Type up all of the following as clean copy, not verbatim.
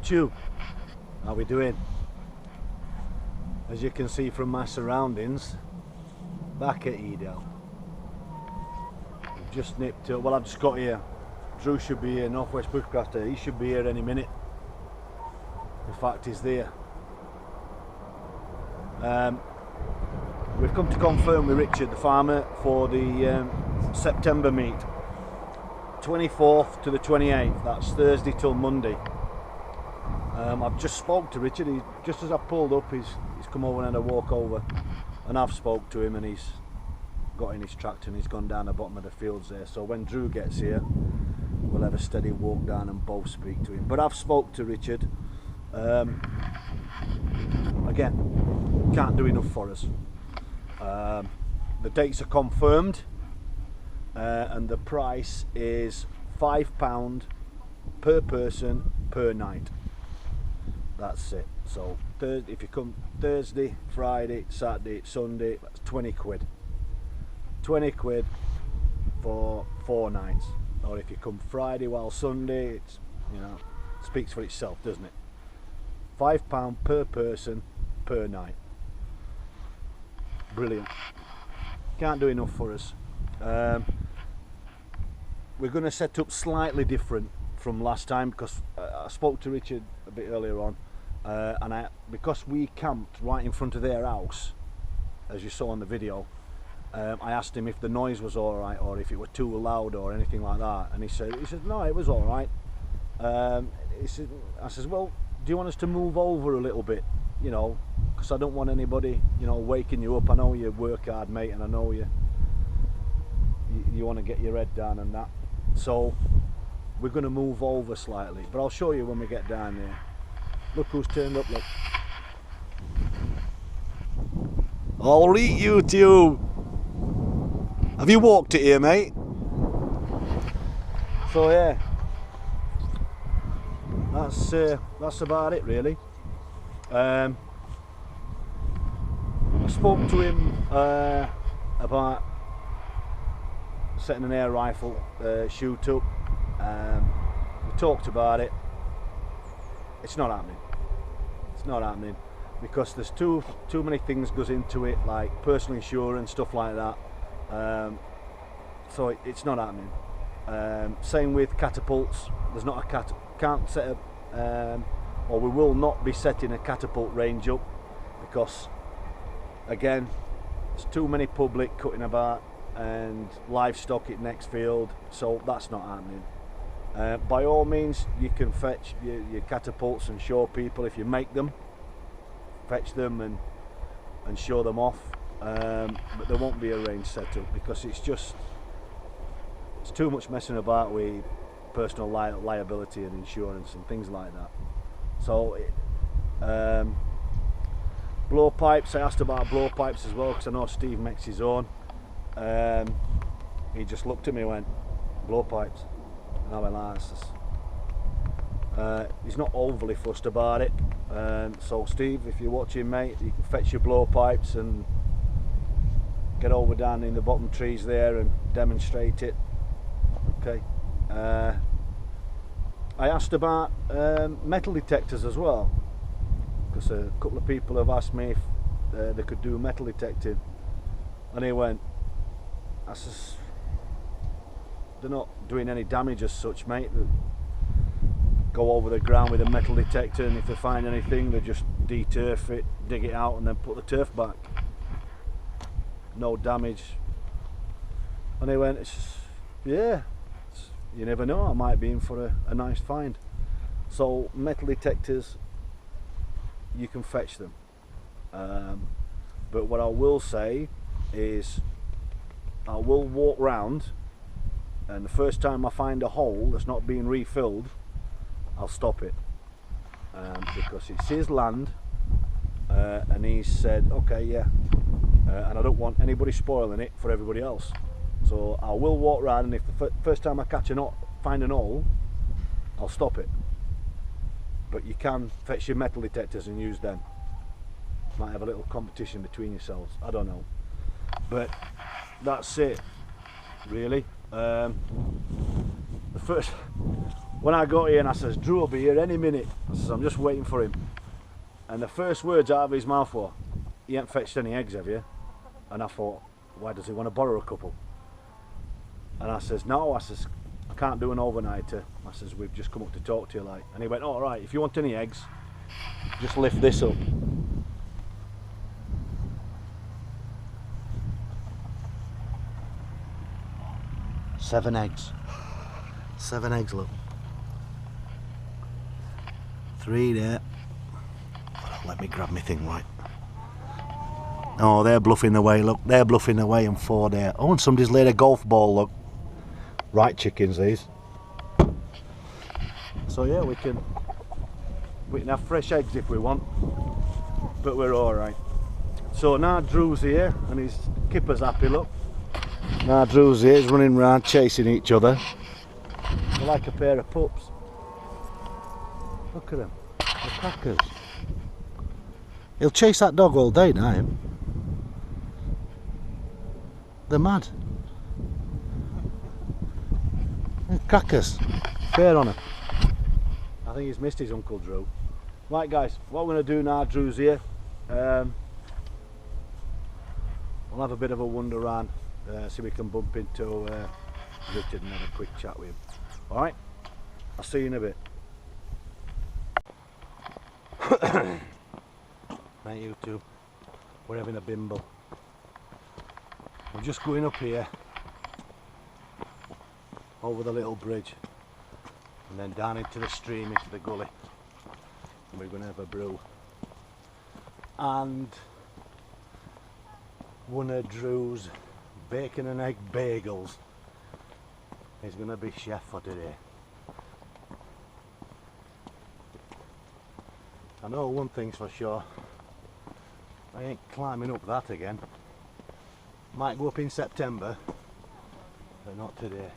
YouTube. How we doing? As you can see from my surroundings, back at Edale. We've just nipped up, well I've just got here. Drew should be here, Northwest Bushcrafter, he should be here any minute. In fact he's there. We've come to confirm with Richard the farmer for the September meet. 24th to the 28th, that's Thursday till Monday. I've just spoke to Richard, just as I pulled up he's come over and had a walk over, and I've spoke to him and he's got in his tractor and he's gone down the bottom of the fields there, so when Drew gets here we'll have a steady walk down and both speak to him. But I've spoke to Richard, again, can't do enough for us. The dates are confirmed, and the price is £5 per person per night. That's it. So if you come Thursday, Friday, Saturday, Sunday, that's 20 quid. 20 quid for 4 nights. Or if you come Friday while Sunday, it's, you know, speaks for itself, doesn't it? £5 per person per night. Brilliant. Can't do enough for us. We're going to set up slightly different from last time because I spoke to Richard a bit earlier on, and because we camped right in front of their house, as you saw in the video, I asked him if the noise was alright or if it were too loud or anything like that, and he said no, it was alright. I says, well, do you want us to move over a little bit, you know, because I don't want anybody, you know, waking you up. I know you work hard, mate, and I know you want to get your head down and that. So we're going to move over slightly, but I'll show you when we get down there. Look who's turned up, look. I'll eat you two. Have you walked it here, mate? So yeah, that's about it really. I spoke to him about setting an air rifle shoot up. We talked about it. It's not happening. It's not happening because there's too many things goes into it, like personal insurance, stuff like that. So it's not happening. Same with catapults. There's not a can't set up, or we will not be setting a catapult range up because, again, there's too many public cutting about and livestock at next field, so that's not happening. By all means, you can fetch your catapults and show people if you make them. Fetch them and show them off, but there won't be a range set up because it's too much messing about with personal liability and insurance and things like that. So blow pipes, I asked about blow pipes as well because I know Steve makes his own. He just looked at me and went, blow pipes, and I went like this. He's not overly fussed about it, so Steve, if you're watching, mate, you can fetch your blow pipes and get over down in the bottom trees there and demonstrate it. Okay. I asked about metal detectors as well because a couple of people have asked me if they could do metal detecting, and he went, I says, they're not doing any damage as such, mate. They go over the ground with a metal detector, and if they find anything they just de-turf it, dig it out and then put the turf back. No damage. And he went, yeah, you never know, I might be in for a nice find. So metal detectors, you can fetch them, but what I will say is I will walk round, and the first time I find a hole that's not being refilled, I'll stop it, because it's his land, and he said okay, yeah, and I don't want anybody spoiling it for everybody else. So I will walk round, and if the first time I find an hole, I'll stop it. But you can fetch your metal detectors and use them. Might have a little competition between yourselves, I don't know. But that's it, really. The When I got here and I says, Drew will be here any minute. I says, I'm just waiting for him. And the first words out of his mouth were, you ain't fetched any eggs, have you? And I thought, why does he want to borrow a couple? And I says, no, I says, I can't do an overnighter. I says, we've just come up to talk to you like. And he went, all right, if you want any eggs, just lift this up. Seven eggs. 7 eggs, look. 3 there. Let me grab my thing right. Oh, they're bluffing away, look. They're bluffing away, and 4 there. Oh, and somebody's laid a golf ball, look. Right chickens, these. So yeah, we can have fresh eggs if we want, but we're all right. So now Drew's here, and his kipper's happy, look. Now Drew's here, he's running around chasing each other. They're like a pair of pups. Look at them, they're crackers. He'll chase that dog all day now, him. They're mad. They're crackers. Fair on him. I think he's missed his Uncle Drew. Right guys, what we're going to do now, Drew's here. We'll have a bit of a wander around, see if we can bump into Richard and have a quick chat with him. Alright, I'll see you in a bit. Right, you two, we're having a bimble. We're just going up here, over the little bridge, and then down into the stream, into the gully, and we're going to have a brew. And one of Drew's bacon and egg bagels is going to be chef for today. I know one thing's for sure, I ain't climbing up that again. Might go up in September, but not today.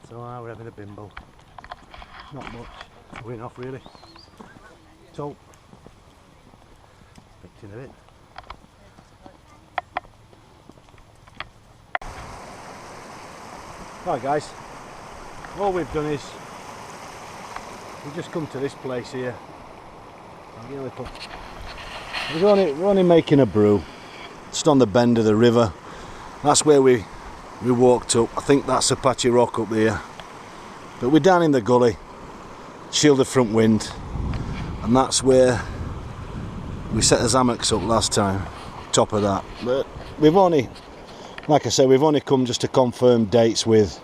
So we're having a bimble. Not much going off really. So, expecting a bit. Right guys, all we've done is we've just come to this place here. We're only making a brew. Just on the bend of the river. That's where we walked up. I think that's a patchy rock up there. But we're down in the gully, shielded front wind, and that's where we set the hammocks up last time. Top of that. But we've only, like I said, we've only come just to confirm dates with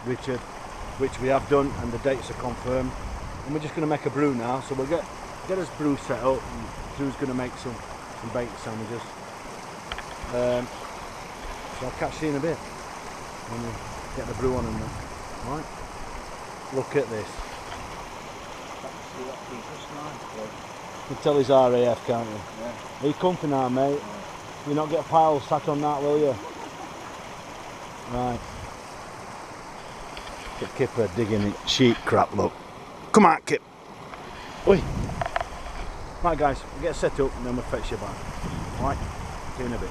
Richard, which we have done, and the dates are confirmed. And we're just going to make a brew now, so we'll get us brew set up, and Drew's going to make some baked sandwiches. So I'll catch you in a bit when we get the brew on and that. Alright? Look at this. You can tell he's RAF, can't you? Yeah. Are you comfy now, mate? Yeah. You not get a pile sat on that, will you? Right. Get Kipper digging sheep crap, look. Come on, Kip. Oi. Right guys, we'll get set up and then we'll fetch you back. Alright, see you in a bit.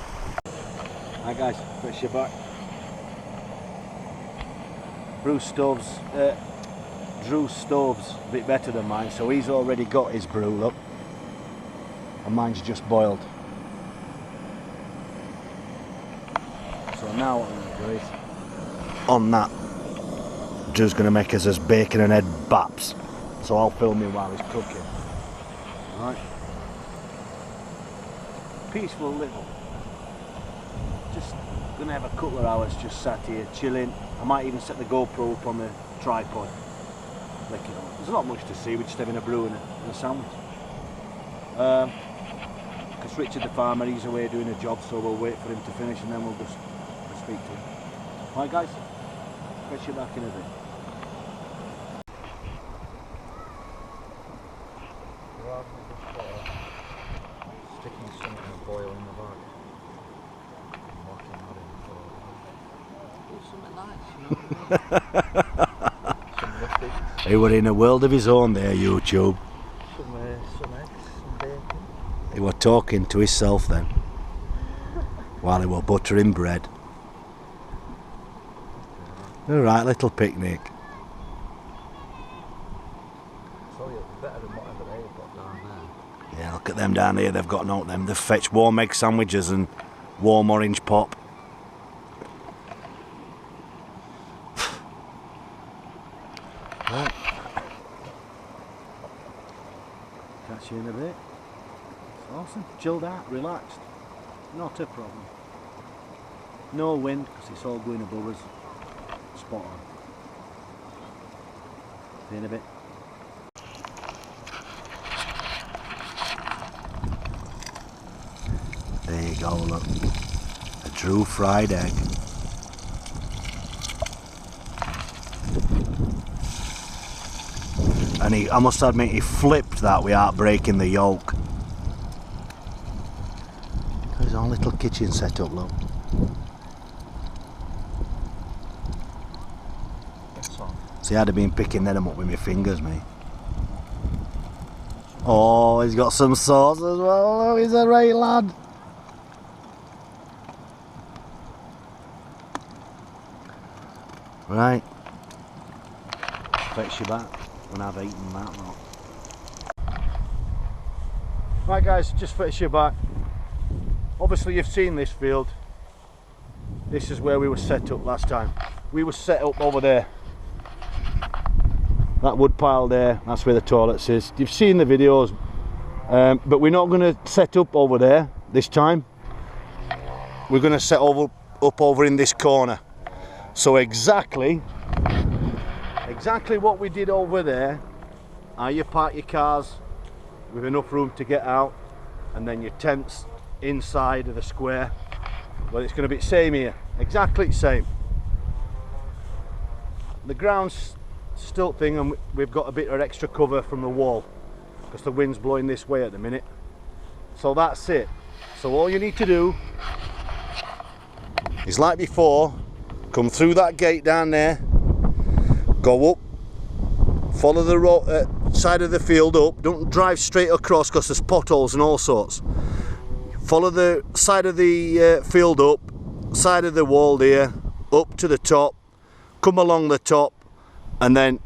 Right guys, fetch you back. Drew's stove's a bit better than mine, so he's already got his brew, look. And mine's just boiled. So now what I'm going to do is, on that, Drew's going to make us as bacon and egg baps. So I'll film him while he's cooking. Alright. Peaceful little. Just going to have a couple of hours just sat here chilling. I might even set the GoPro up on the tripod. There's not much to see, we're just having a brew and a sandwich. Because Richard the farmer, he's away doing a job, so we'll wait for him to finish and then we'll just speak to him. Alright guys, catch you back in a bit. Sticking something in boil in the bag. He were in a world of his own there, YouTube. Some eggs, some bacon. He were talking to himself then, while he were buttering bread. Alright, little picnic. So it's better than whatever they've got down there. Yeah, look at them down here, they've got note them. They've fetched warm egg sandwiches and warm orange pop. Right. Catch you in a bit. It's awesome. Chilled out, relaxed. Not a problem. No wind, because it's all going above us. Spot on. See you in a bit. There you go, look. A true fried egg. And I must admit, he flipped that without breaking the yolk. There's our little kitchen set up, look. See, I'd have been picking them up with my fingers, mate. Oh, he's got some sauce as well. Oh, he's a right lad. Right. Fetch you back when I've eaten that lot. Right guys, just fetch you back. Obviously you've seen this field. This is where we were set up last time. We were set up over there. That wood pile there, that's where the toilets is. You've seen the videos, but we're not going to set up over there this time. We're going to set up over in this corner. So exactly what we did over there, you park your cars with enough room to get out, and then your tents inside of the square. Well, it's going to be the same here, exactly the same. The ground's stilt thing, and we've got a bit of extra cover from the wall because the wind's blowing this way at the minute. So that's it. So all you need to do is, like before, come through that gate down there, go up, follow the road, side of the field up, don't drive straight across because there's potholes and all sorts. Follow the side of the field up, side of the wall there, up to the top, come along the top, and then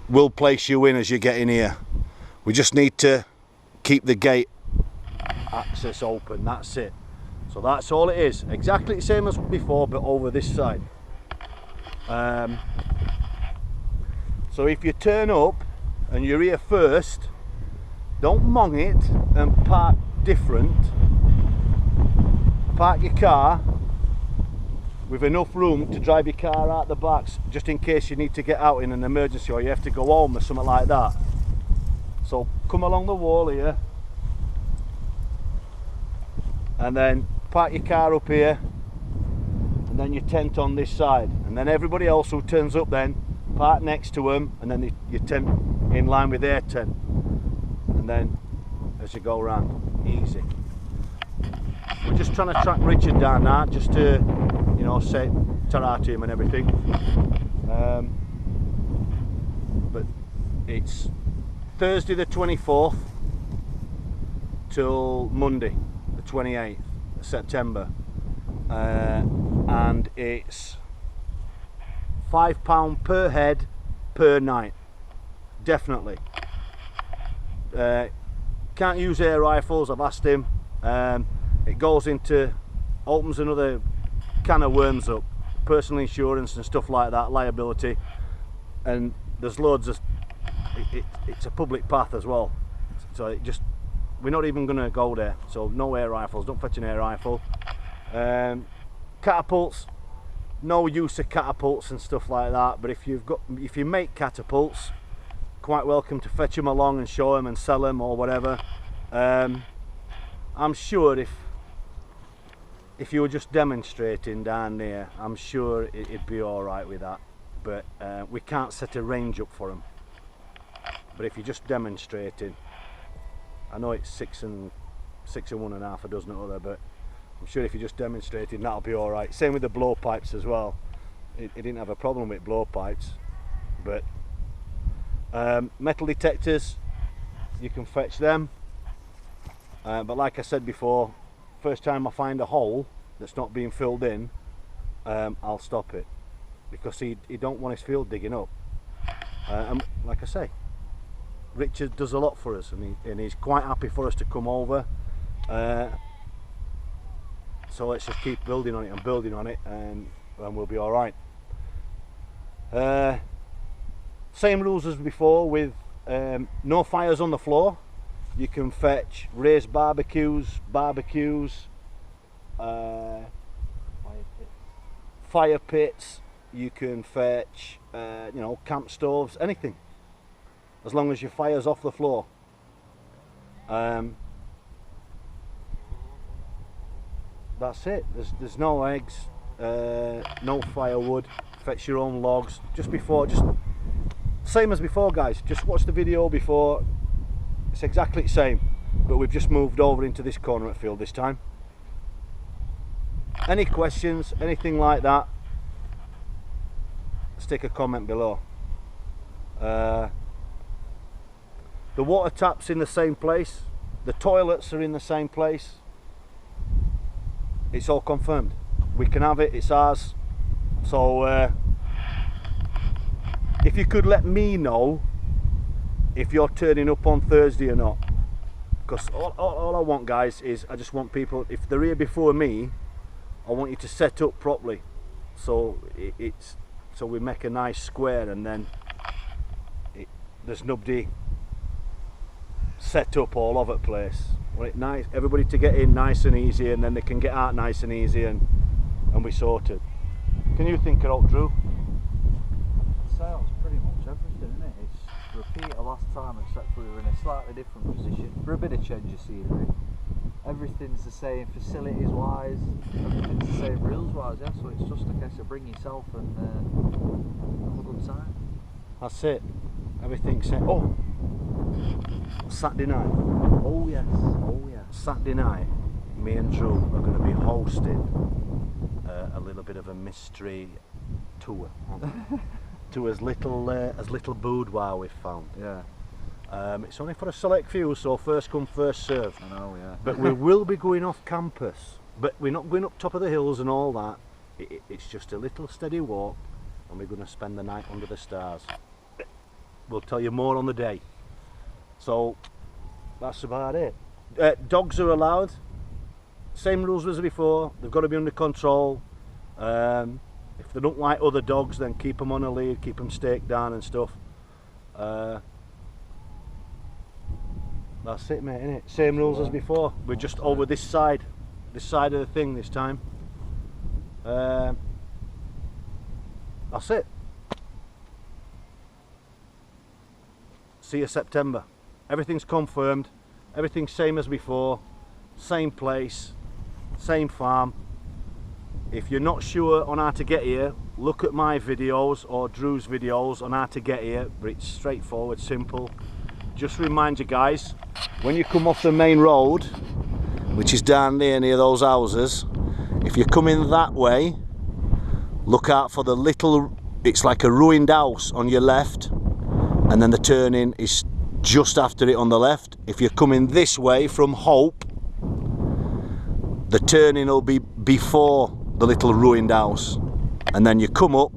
we'll place you in as you get in here. We just need to keep the gate access open, that's it. So that's all it is, exactly the same as before, but over this side. So if you turn up and you're here first, don't mong it and park different. Park your car with enough room to drive your car out the back, just in case you need to get out in an emergency or you have to go home or something like that. So come along the wall here and then park your car up here, and then your tent on this side, and then everybody else who turns up then park next to them, and then your tent in line with their tent, and then as you go around, easy. We're just trying to track Richard down now, just to, you know, say ta-ra to him and everything. But it's Thursday the 24th till Monday the 28th of September, and it's £5 per head per night, definitely. Can't use air rifles, I've asked him. It goes into, opens another can of worms up, personal insurance and stuff like that, liability, and there's loads of, it's a public path as well, so it just, we're not even going to go there. So no air rifles, don't fetch an air rifle. Catapults, no use of catapults and stuff like that, but if you make catapults, quite welcome to fetch them along and show them and sell them or whatever. I'm sure if you were just demonstrating down there, I'm sure it'd be all right with that, but we can't set a range up for them. But if you're just demonstrating, I know it's six and 1.5 a dozen other, but I'm sure if you're just demonstrating, that'll be all right. Same with the blowpipes as well. It didn't have a problem with blowpipes, but metal detectors, you can fetch them. But like I said before, first time I find a hole that's not being filled in, I'll stop it, because he don't want his field digging up. And like I say, Richard does a lot for us, and he's quite happy for us to come over. So let's just keep building on it and building on it, and we'll be all right. Same rules as before, with no fires on the floor. You can fetch raised barbecues, fire pits. You can fetch, you know, camp stoves, anything, as long as your fire's off the floor. That's it. There's no eggs, no firewood. Fetch your own logs. Just same as before, guys. Just watch the video before. It's exactly the same, but we've just moved over into this corner at field this time. Any questions, anything like that, stick a comment below. The water tap's in the same place, the toilets are in the same place. It's all confirmed. We can have it, it's ours. So if you could let me know if you're turning up on Thursday or not, because all I want, guys, is I just want people, if they're here before me, I want you to set up properly, so so we make a nice square, and then there's nobody set up all over the place. Want it nice, everybody to get in nice and easy, and then they can get out nice and easy, and we sorted. Can you think it out, Drew? Sounds pretty much everything, isn't it? It's repeat of last time, except for we were in a slightly different position for a bit of change of scenery. Everything's the same, facilities wise, everything's the same rules wise, yeah, so it's just a case of bring yourself and have a good time. That's it. Everything's set. Oh, Saturday night. Oh yes, oh yeah. Saturday night, me and Drew are going to be hosting a little bit of a mystery tour to as little boudoir we've found. Yeah. It's only for a select few, so first come, first serve. I know, yeah. But we will be going off campus, but we're not going up top of the hills and all that. It's just a little steady walk, and we're going to spend the night under the stars. We'll tell you more on the day. So that's about it. Dogs are allowed, same rules as before. They've got to be under control. If they don't like other dogs, then keep them on a lead, keep them staked down and stuff. That's it, mate, innit? Same rules as before. We're just over this side of the thing this time. That's it. See you September. Everything's confirmed. Everything's same as before. Same place, same farm. If you're not sure on how to get here, look at my videos or Drew's videos on how to get here. But it's straightforward, simple. Just remind you guys, when you come off the main road, which is down there near those houses, if you're coming that way, look out for the little, it's like a ruined house on your left, and then the turning is just after it on the left. If you're coming this way from Hope, the turning will be before the little ruined house, and then you come up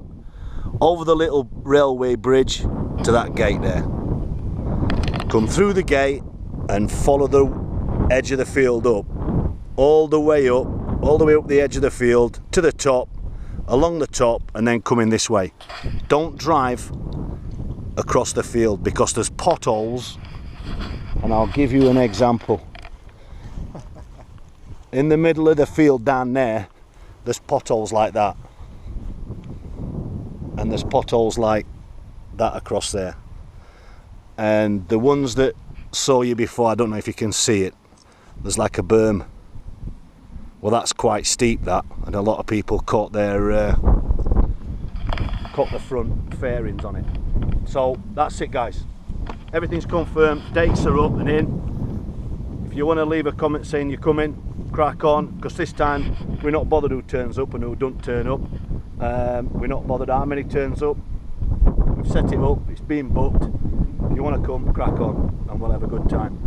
over the little railway bridge to that gate there. Come through the gate and follow the edge of the field up, all the way up the edge of the field to the top, along the top, and then come in this way. Don't drive across the field because there's potholes, and I'll give you an example. In the middle of the field down there's potholes like that, and there's potholes like that across there. And the ones that saw you before, I don't know if you can see it, there's like a berm. Well, that's quite steep, that, and a lot of people caught the front fairings on it. So that's it, guys. Everything's confirmed, dates are up and in. If you want to leave a comment saying you're coming, crack on, because this time we're not bothered who turns up and who don't turn up. We're not bothered how many turns up. We've set it up, it's been booked. If you want to come, crack on, and we'll have a good time.